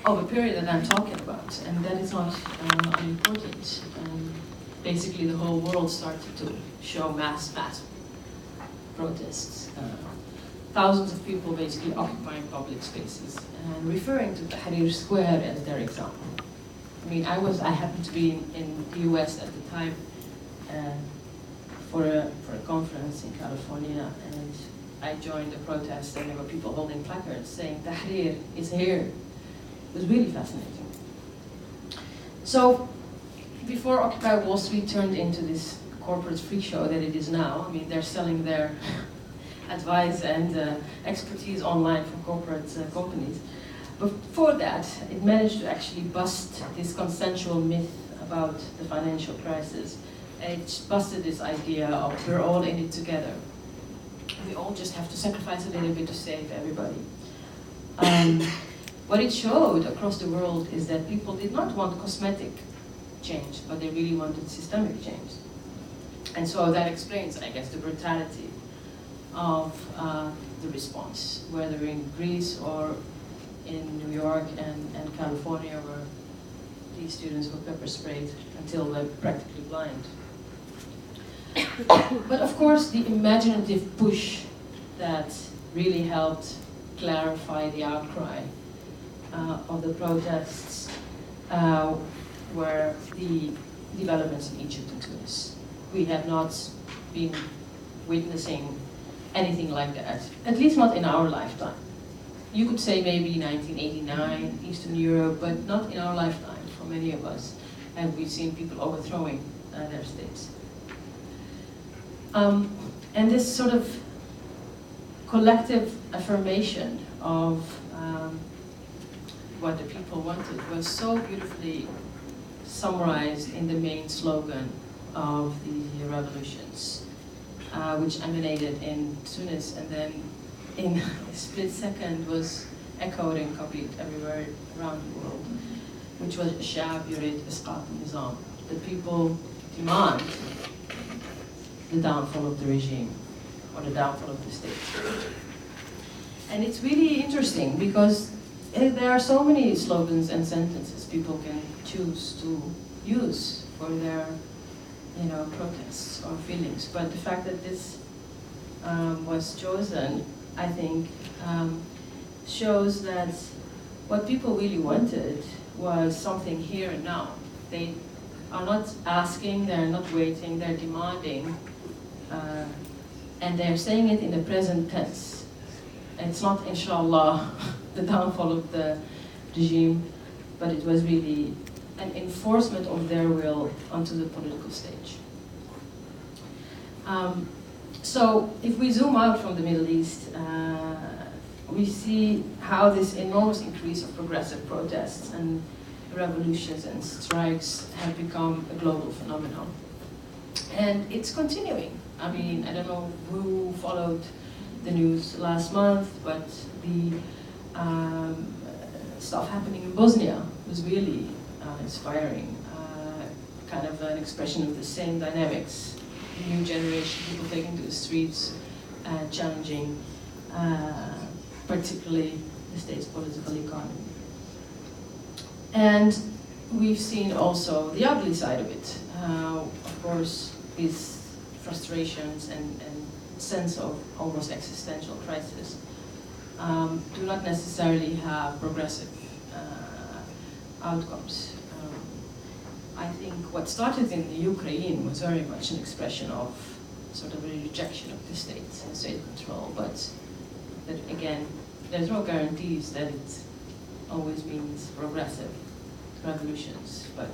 of a period that I'm talking about, and that is not unimportant. Basically, the whole world started to show mass protests. Thousands of people basically occupying public spaces and referring to Tahrir Square as their example. I mean, I happened to be in the US at the time for a conference in California, and I joined a protest, and there were people holding placards saying Tahrir is here. It was really fascinating. So, before Occupy Wall Street turned into this corporate freak show that it is now, I mean, they're selling their advice and expertise online from corporate companies. Before that, it managed to actually bust this consensual myth about the financial crisis. And it busted this idea of we're all in it together. We all just have to sacrifice a little bit to save everybody. What it showed across the world is that people did not want cosmetic change, but they really wanted systemic change. And so that explains, I guess, the brutality of the response, whether in Greece or in New York and California, where these students were pepper sprayed until they're practically blind. But of course, the imaginative push that really helped clarify the outcry of the protests were the developments in Egypt and Tunis. We have not been witnessing anything like that, at least not in our lifetime. You could say maybe 1989, Eastern Europe, but not in our lifetime for many of us. And we've seen people overthrowing their states. And this sort of collective affirmation of what the people wanted was so beautifully summarized in the main slogan of the revolutions, which emanated in Tunis and then in a split second was echoed and copied everywhere around the world, which was Sha'ab yurid isqat al-nizam. The people demand the downfall of the regime, or the downfall of the state. And it's really interesting because there are so many slogans and sentences people can choose to use for their protests or feelings. But the fact that this was chosen, I think, shows that what people really wanted was something here and now. They are not asking, they're not waiting, they're demanding, and they're saying it in the present tense. And it's not, inshallah, the downfall of the regime, but it was really an enforcement of their will onto the political stage. So if we zoom out from the Middle East, we see how this enormous increase of progressive protests and revolutions and strikes have become a global phenomenon. And it's continuing. I mean, I don't know who followed the news last month, but the stuff happening in Bosnia was really inspiring, kind of an expression of the same dynamics. The new generation, people taking to the streets, challenging particularly the state's political economy. And we've seen also the ugly side of it. Of course, these frustrations and sense of almost existential crisis do not necessarily have progressive outcomes. I think what started in the Ukraine was very much an expression of sort of a rejection of the state and state control, but that again, there's no guarantees that it always means progressive revolutions, but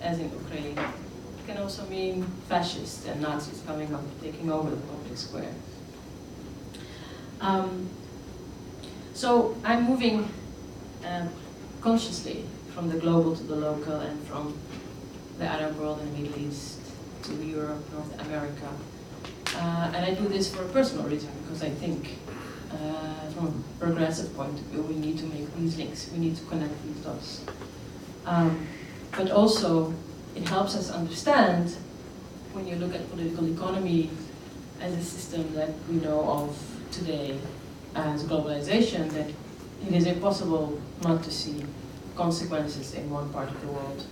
as in Ukraine, it can also mean fascists and Nazis coming up, taking over the public square. So I'm moving consciously from the global to the local and from the Arab world and the Middle East to Europe, North America. And I do this for a personal reason, because I think from a progressive point of view, we need to make these links, we need to connect these dots. But also, it helps us understand, when you look at political economy as a system that we know of today as globalization, that it is impossible not to see consequences in one part of the world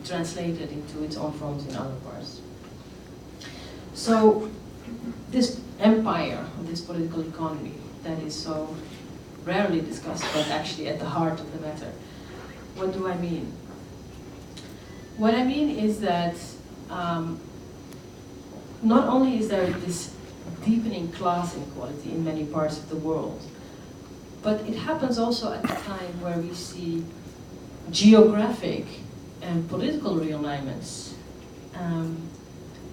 translated into its own forms in other parts. So this empire, this political economy that is so rarely discussed, but actually at the heart of the matter, what do I mean? What I mean is that not only is there this deepening class inequality in many parts of the world, but it happens also at a time where we see geographic and political realignments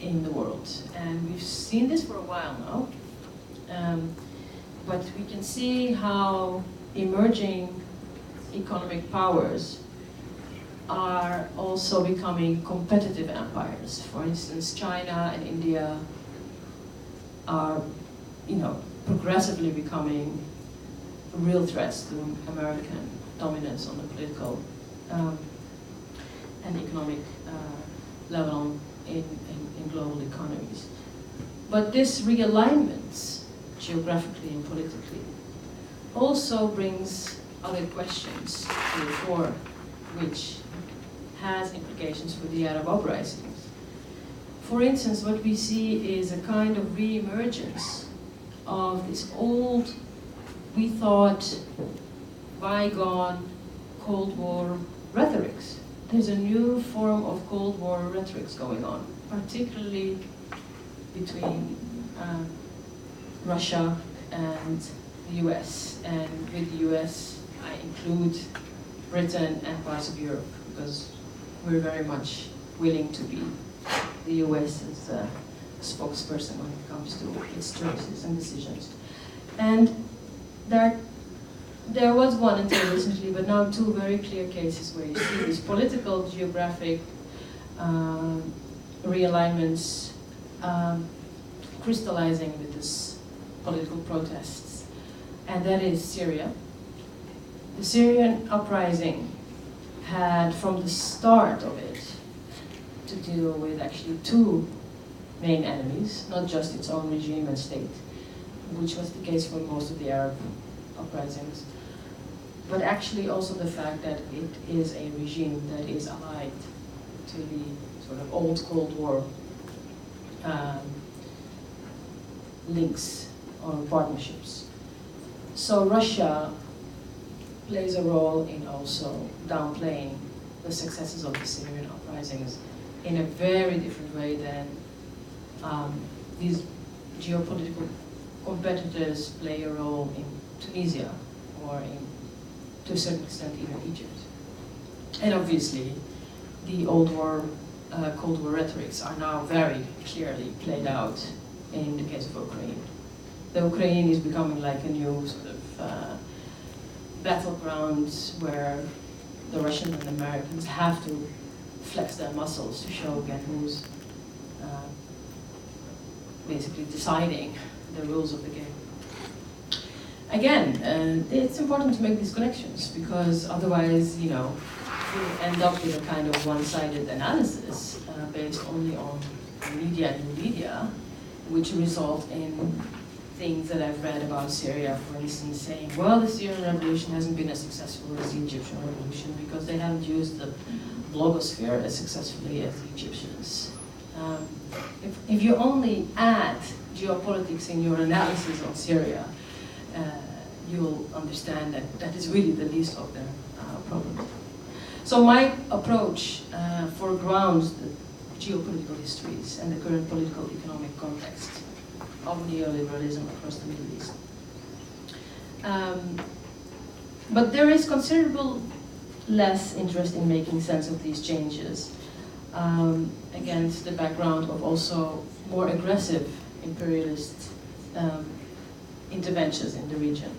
in the world. And we've seen this for a while now, but we can see how emerging economic powers are also becoming competitive empires. For instance, China and India are, progressively becoming real threats to American dominance on the political and economic level in global economies. But this realignment, geographically and politically, also brings other questions to the fore, which has implications for the Arab uprisings. For instance, what we see is a kind of re-emergence of this old, we thought, bygone Cold War rhetorics. There's a new form of Cold War rhetorics going on, particularly between Russia and the US. And with the US, I include Britain and parts of Europe, because we're very much willing to be the US as a spokesperson when it comes to its choices and decisions. And there was one until recently, but now two very clear cases where you see these political, geographic realignments crystallizing with this political protests. And that is Syria. The Syrian uprising had, from the start of it, to deal with actually two main enemies, not just its own regime and state, which was the case for most of the Arab uprisings, but actually also the fact that it is a regime that is allied to the sort of old Cold War links or partnerships. So Russia plays a role in also downplaying the successes of the Syrian uprisings in a very different way than these geopolitical competitors play a role in Tunisia or to a certain extent even Egypt. And obviously the Cold War rhetorics are now very clearly played out in the case of Ukraine. The Ukraine is becoming like a new sort of battleground where the Russians and the Americans have to flex their muscles to show again who's basically deciding the rules of the game. Again, it's important to make these connections, because otherwise, you end up with a kind of one-sided analysis based only on media and new media, which result in things that I've read about Syria, for instance, saying, well, the Syrian revolution hasn't been as successful as the Egyptian revolution because they haven't used the blogosphere as successfully as the Egyptians. If you only add geopolitics in your analysis on Syria, you'll understand that that is really the least of their problems. So my approach foregrounds the geopolitical histories and the current political economic context of neoliberalism across the Middle East. But there is considerable less interest in making sense of these changes against the background of also more aggressive imperialist interventions in the region.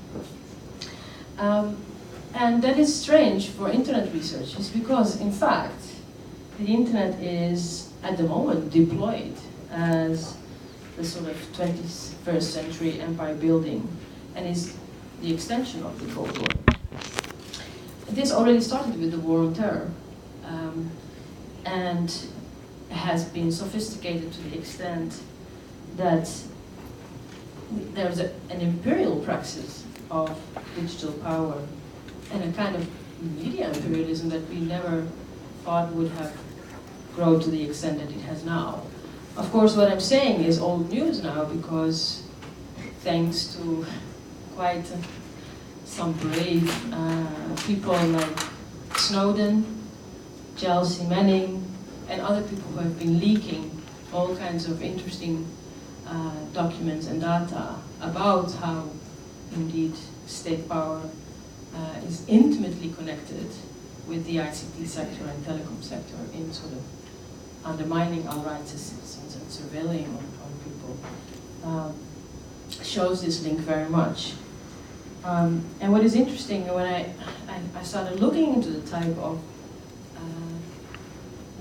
And that is strange for internet researchers because, in fact, the internet is, at the moment, deployed as the sort of 21st century empire building and is the extension of the Cold War. This already started with the War on Terror and has been sophisticated to the extent that there's an imperial praxis of digital power and a kind of media imperialism that we never thought would have grown to the extent that it has now. Of course, what I'm saying is old news now, because thanks to quite some brave people like Snowden, Chelsea Manning, and other people who have been leaking all kinds of interesting documents and data about how indeed state power is intimately connected with the ICT sector and telecom sector in sort of undermining our rights as citizens and surveilling on people, shows this link very much. And what is interesting, when I started looking into the type of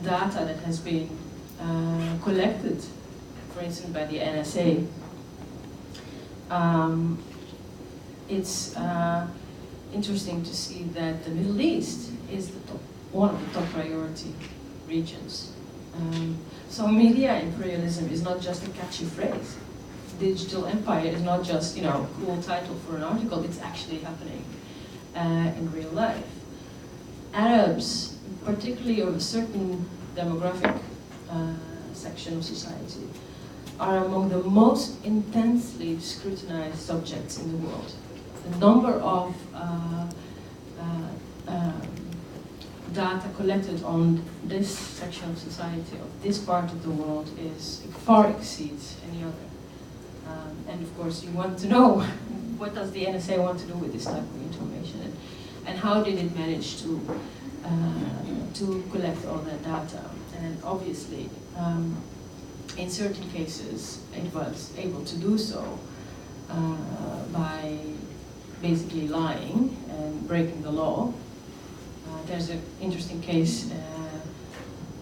data that has been collected, for instance, by the NSA, it's interesting to see that the Middle East is one of the top priority regions. So media imperialism is not just a catchy phrase. Digital empire is not just, you know, a cool title for an article, it's actually happening in real life. Arabs, particularly of a certain demographic section of society, are among the most intensely scrutinized subjects in the world. The number of data collected on this section of society, of this part of the world, far exceeds any other. And of course, you want to know, what does the NSA want to do with this type of information, and how did it manage to collect all that data? And obviously, in certain cases, it was able to do so by basically lying and breaking the law. There's an interesting case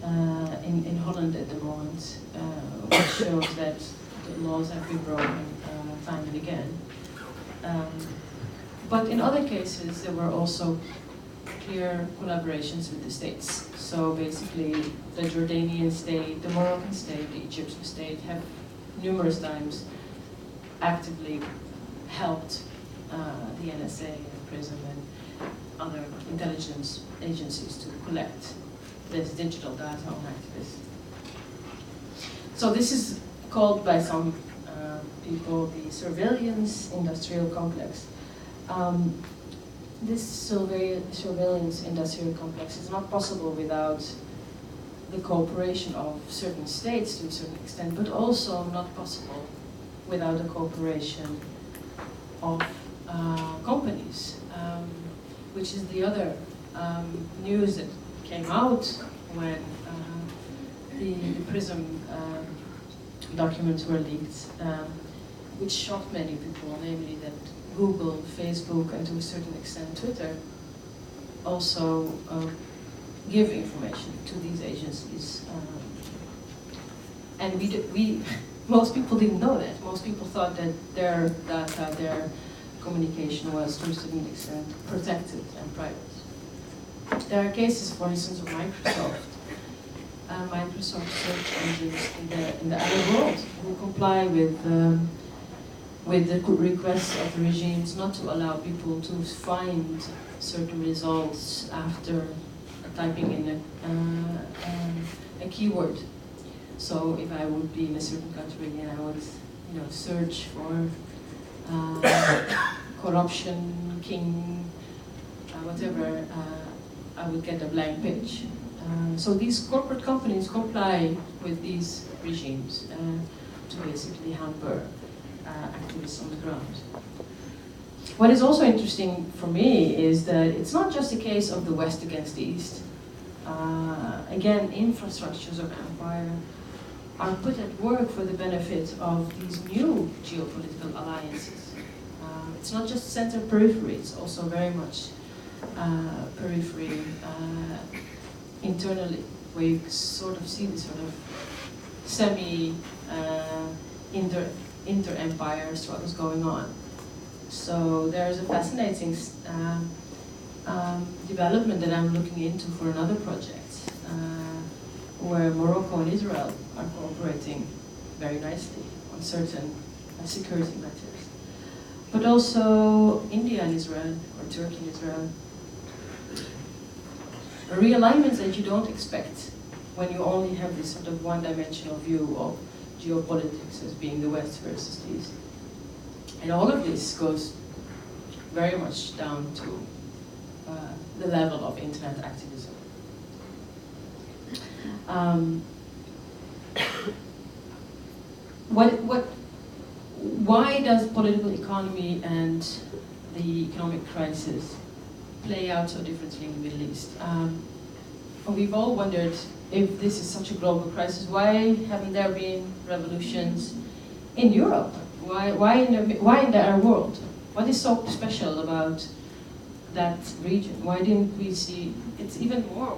in Holland at the moment, which shows that the laws have been broken time and again. But in other cases, there were also clear collaborations with the states. So basically, the Jordanian state, the Moroccan state, the Egyptian state have numerous times actively helped the NSA and PRISM and other intelligence agencies to collect this digital data on activists. So this is called by some people the surveillance industrial complex. This surveillance industrial complex is not possible without the cooperation of certain states to a certain extent, but also not possible without the cooperation of companies, which is the other news that came out when the PRISM documents were leaked, which shocked many people, namely that Google, Facebook, and to a certain extent Twitter also give information to these agencies. And most people didn't know that. Most people thought that their data, their communication was to a certain extent protected and private. There are cases, for instance, of Microsoft search engines in the Arab world who comply with the requests of the regimes not to allow people to find certain results after typing in a keyword. So if I would be in a certain country and I would, search for corruption, king, whatever, I would get a blank page. So these corporate companies comply with these regimes to basically hamper activists on the ground. What is also interesting for me is that it's not just a case of the West against the East. Again, infrastructures of empire are put at work for the benefit of these new geopolitical alliances. It's not just center-periphery, it's also very much periphery internally, where you sort of see this sort of inter-empire struggles going on. So there's a fascinating development that I'm looking into for another project, where Morocco and Israel are cooperating very nicely on certain security matters. but also India and Israel, or Turkey and Israel. Realignments that you don't expect when you only have this sort of one-dimensional view of geopolitics as being the West versus the East. And all of this goes very much down to the level of internet activism. Why does political economy and the economic crisis play out so differently in the Middle East? We've all wondered, if this is such a global crisis, why haven't there been revolutions in Europe? Why in the Arab world? What is so special about that region? Why didn't we see? It's even more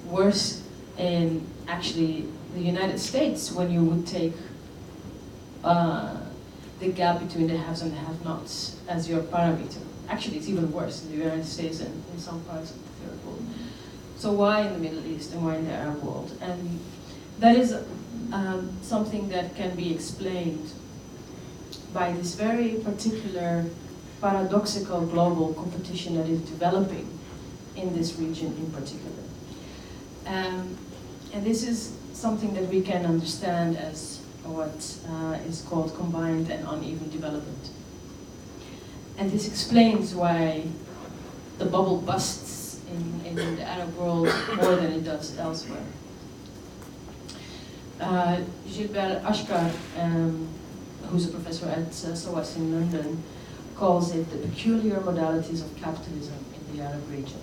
worse in actually the United States, when you would take the gap between the haves and the have-nots as your parameter. Actually, it's even worse in the United States and in some parts of the third world. So why in the Middle East and why in the Arab world? And that is something that can be explained by this very particular paradoxical global competition that is developing in this region in particular. And this is something that we can understand as what is called combined and uneven development. And this explains why the bubble busts in the Arab world more than it does elsewhere. Gilbert Ashkar, who's a professor at SOAS in London, calls it the peculiar modalities of capitalism in the Arab region.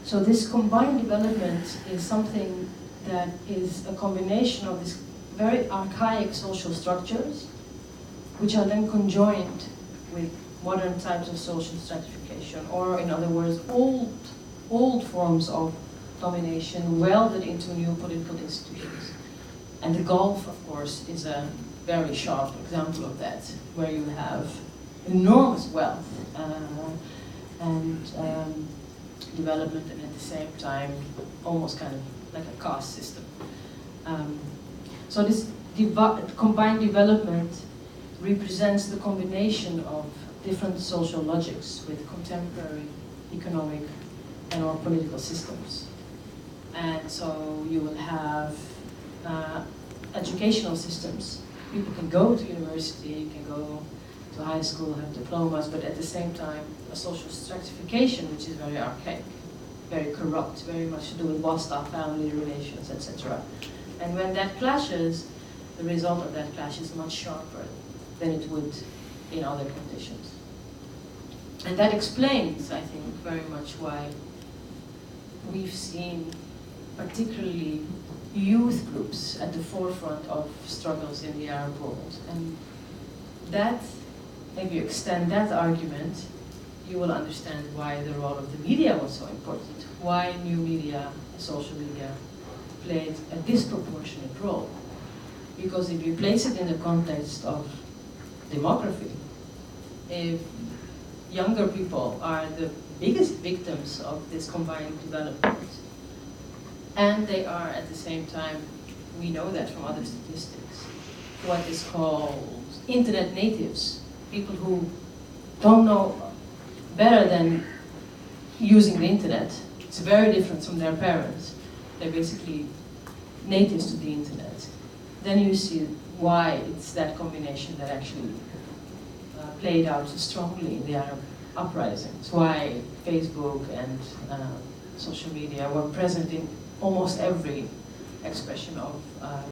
So this combined development is something that is a combination of these very archaic social structures, which are then conjoined with modern types of social stratification, or in other words, old forms of domination welded into new political institutions. And the Gulf, of course, is a very sharp example of that, where you have enormous wealth and development, and at the same time, almost kind of like a caste system. So this combined development represents the combination of different social logics with contemporary economic and or political systems. And so you will have educational systems. People can go to university, can go to high school, have diplomas, but at the same time, a social stratification which is very archaic, very corrupt, very much to do with wasta, family relations, etc. And when that clashes, the result of that clash is much sharper than it would in other conditions. And that explains, I think, very much why we've seen particularly youth groups at the forefront of struggles in the Arab world. And that, if you extend that argument, you will understand why the role of the media was so important, why new media, social media, played a disproportionate role. Because if you place it in the context of demography, if younger people are the biggest victims of this combined development, and they are at the same time, we know that from other statistics, what is called internet natives, people who don't know better than using the internet. It's very different from their parents. They're basically natives to the internet. Then you see why it's that combination that actually played out so strongly in the Arab uprisings, why Facebook and social media were present in almost every expression of